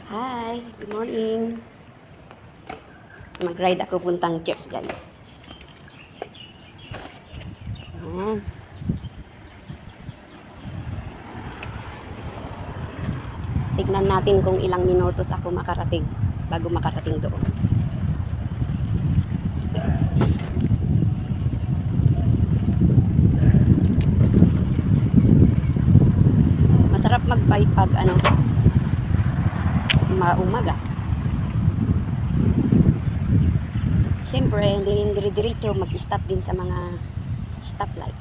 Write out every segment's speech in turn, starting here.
Hi, good morning. Mag-ride ako puntang church, guys. Ayan. Tignan natin kung ilang minutos ako makarating bago makarating doon. Masarap mag-bike pag maumaga. Siyempre, hindi rin dire-diretso mag-stop din sa mga stoplight.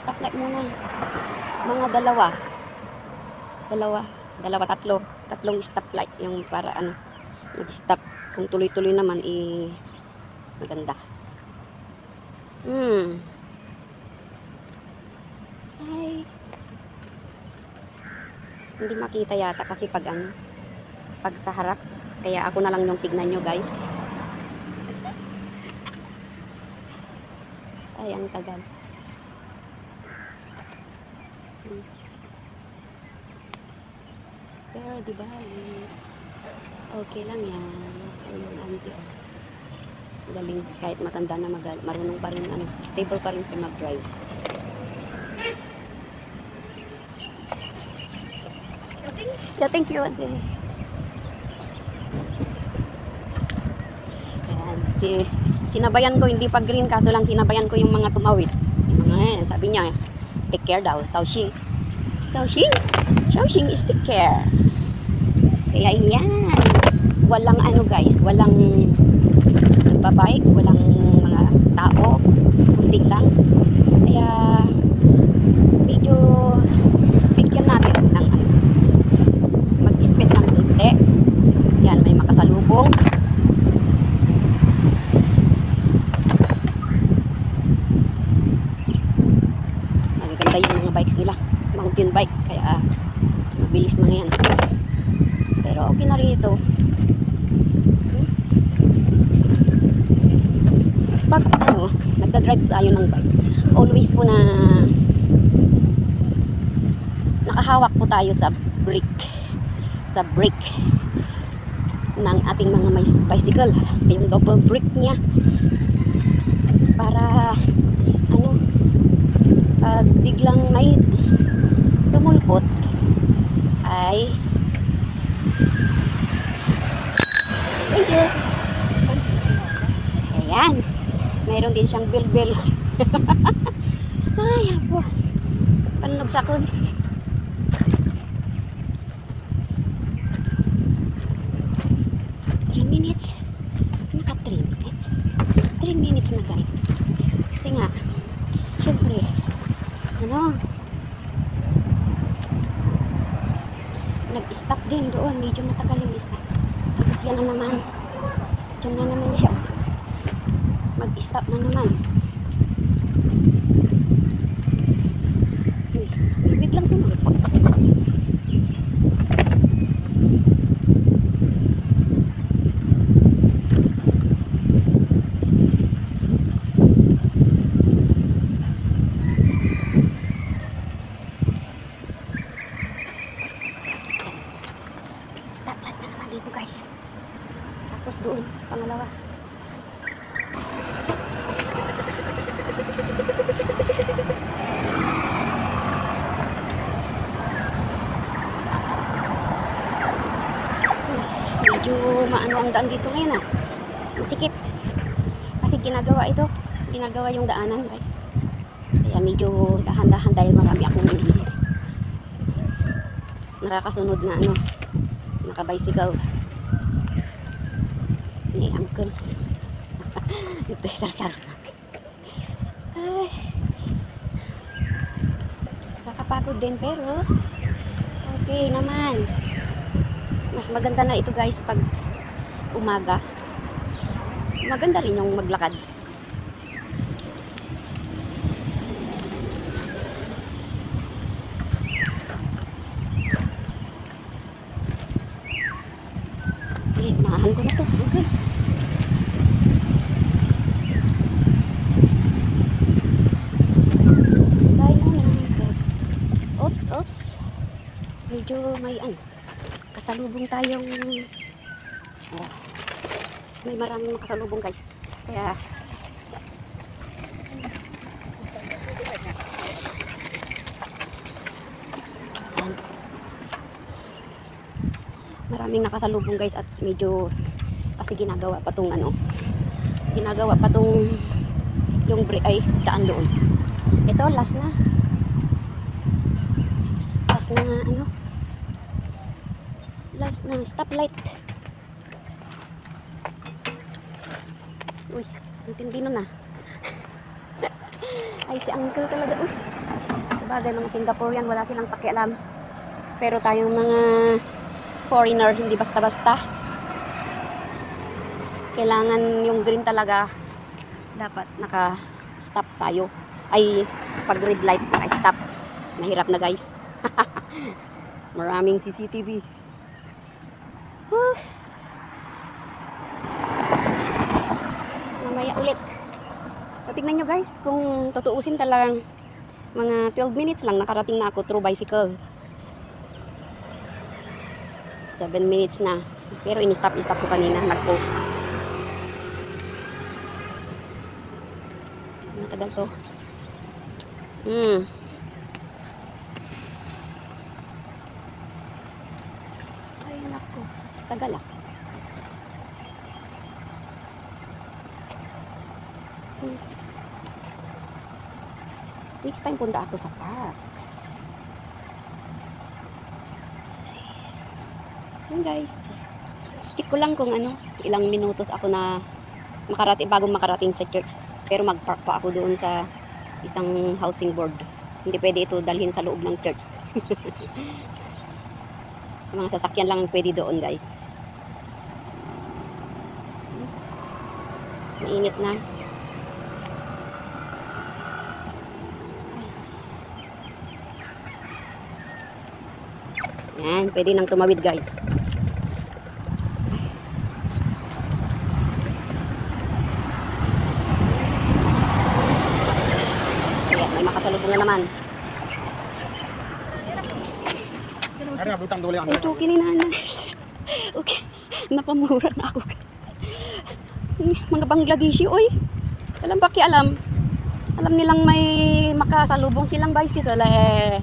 Stoplight muna. Mga tatlong stoplight yung para mag-stop. Kung tuloy-tuloy naman maganda. Ay. Hindi makita yata kasi pag sa harap. Kaya ako na lang yung tignan nyo, guys. Ay, ang tagal. Pero diba, okay lang yan. Yung auntie, galing, kahit matanda na marunong pa rin, stable pa rin siya mag-drive. Yeah, thank you, ate. Ayan, sinabayan ko, hindi pa green, kaso lang sinabayan ko yung mga tumawid. Sabi niya, take care daw, Shaoxing is take care. Kaya yan, walang guys, walang nagbabike, walang mga tao, kunti lang. Kaya medyo bigyan natin ng mag-speed ng kunti. Yan, may makasalubong. Magaganda yung mga bikes nila, mountain bike, kaya mabilis mga yan. Pero okay na rin ito. Pag nagda-drive tayo ng bike, always po na nakahawak po tayo sa brake ng ating mga bicycle, yung double brake niya, para pag biglang may sumulpot ay thank you. Ayan, mayroon din siyang bell. Ay, po, panog sakon. Naka 3 minutes na, guys. Kasi nga, syempre, nag-stop din doon, medyo matagal yung stop. Tapos yan na naman, dyan na naman siya, mag-stop na naman. Biglang sumulpot. Stoplight na naman dito, guys. Tapos doon, pangalawa. Medyo maano ang daan dito ngayon, masikip. Kasi ginagawa yung daanan, guys. Kaya medyo dahan-dahan dahil marami akong nakakasunod na naka-bicycle. Ni uncle. Ito sar-sar. Ay. Nakapagod din pero okay naman. Mas maganda na ito, guys, pag umaga. Maganda rin yung maglakad. Samahan ko na to. Okay. Kain ko na. Oops, oops. Medyo may kasalubong tayong may maraming makasalubong guys. Kaya yan. Maraming nakasalubong guys at medyo kasi ginagawa pa tong yung daan doon. Ito last na stoplight. Uy, intindi nun na. Ay, si uncle talaga. Uy, sabagay mga Singaporean wala silang pakialam, pero tayong mga foreigner hindi basta-basta. Kailangan yung green talaga, dapat naka-stop tayo. Ay, pag red light naka-stop. Mahirap na guys. Maraming CCTV. Mamaya ulit. Tingnan nyo guys, kung tutuusin talagang mga 12 minutes lang nakarating na ako through bicycle. 7 minutes na. Pero in-stop ko kanina, nag-post. Matagal to. Ay nako, tagal ah. Next time punta ako sa park. Yun guys. Check ko lang kung ilang minutos ako na bago makarating sa church. Pero mag-park pa ako doon sa isang housing board. Hindi pwede ito dalhin sa loob ng church. Mga sasakyan lang ang pwede doon guys. Mainit na. Yan, pwede nang tumawid guys. Ayan, may makasalubong na naman. Ito, okay ni nanas. Okay, napamura na ako. Mga Bangladeshi, oy. Walang pakialam. Alam nilang may makasalubong silang bicycle eh.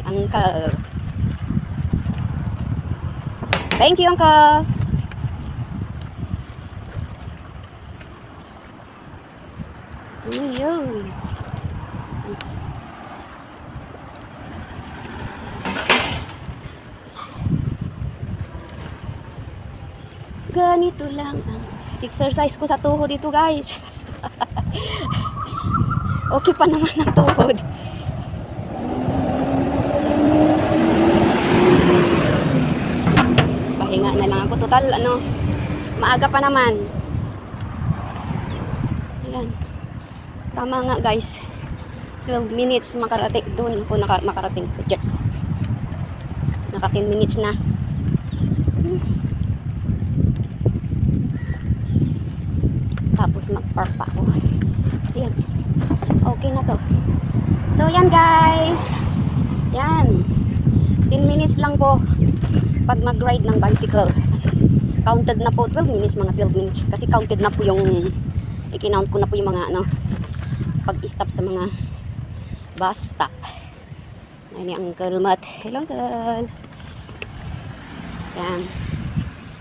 Uncle. Thank you, uncle. Ayun. Ganito lang ang exercise ko sa tuhod ito, guys. Okay pa naman ang tuhod. Pahinga na lang ako. Total, maaga pa naman. Ayan. Tama nga, guys. 12 minutes makarating. Doon ako makarating sa church. Naka 10 minutes na. Tapos mag-park pa ako. Ayan. Okay na to. So, yan, guys. Yan. 10 minutes lang po pag mag-ride ng bicycle. Counted na po 12 minutes, mga 12 minutes. Kasi counted na po yung i-count ko na po yung mga pag-stop sa mga bus stop. Ay ni Uncle Matt. Hello, Uncle. Yan.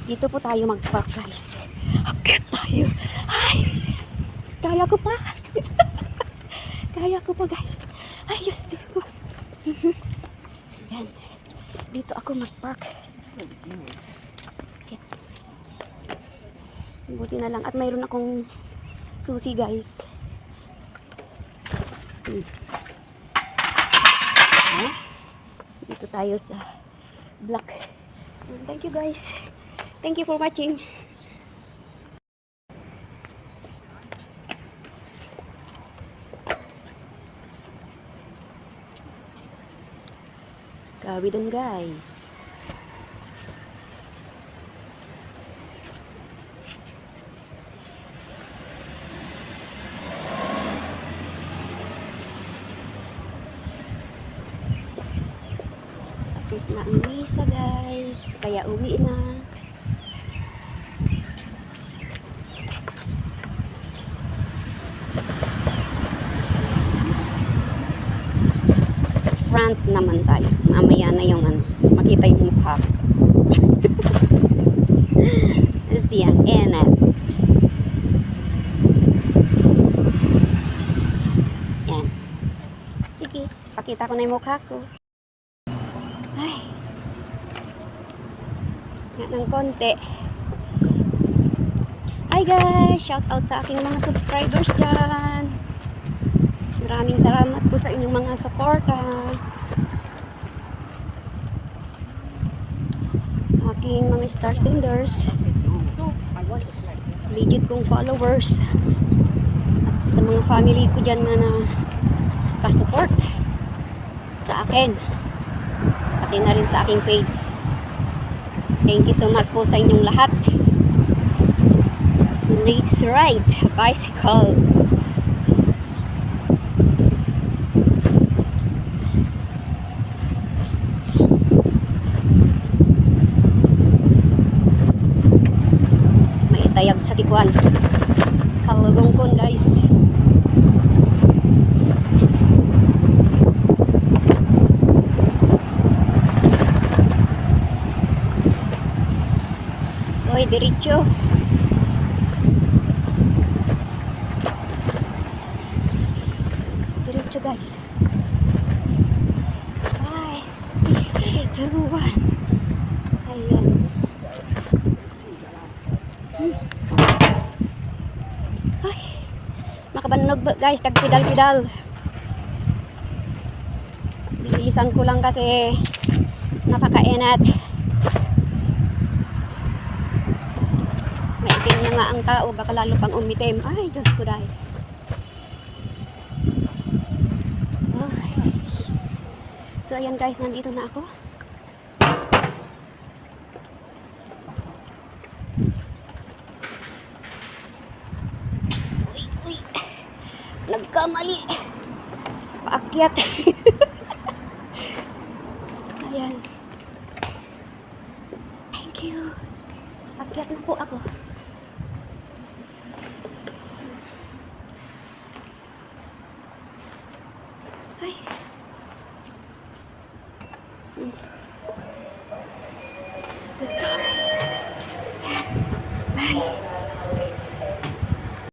Dito po tayo mag-park, guys. Akit tayo. Ay! Kaya ko pa. Kaya ko pa, guys. Ay, Diyos ko. Yan. Dito ako mag-park. Yan. Buti na lang. At mayroon akong susi, guys. Dito tayo sa block. Thank you, guys. Thank you for watching. Grabe dun, guys. Tapos na ang misa guys. Kaya uwi na. Front naman tayo. Mamaya na yung ano, makita yung mukha ko. Siyang Enat. Yan. Sige, pakita ko na yung mukha ko. Ay. Yan ng konti. Hi guys! Shout out sa aking mga subscribers dyan. Maraming salamat po sa inyong mga suporta. Aking mga star senders. Legit kong followers. At sa mga family ko dyan na nakasupport sa akin. Pati na rin sa aking page. Thank you so much po sa inyong lahat. Let's ride a bicycle. May tayab sa tikwan. Kalugongkon guys. Oy, diretso. Diretso guys. 5, 2, 1. Ayan. Ay, makabanog ba guys, tagpidal-pidal. Bilisan ko lang kasi nakakainat. Maitim na nga ang tao, baka lalo pang umitim. Ay, Diyos ko dahil. So, ayan guys, nandito na ako. Uy, nagkamali. Paakyat. Ayan. Thank you. Paakyat na po ako. Ay. Good cars. Bye.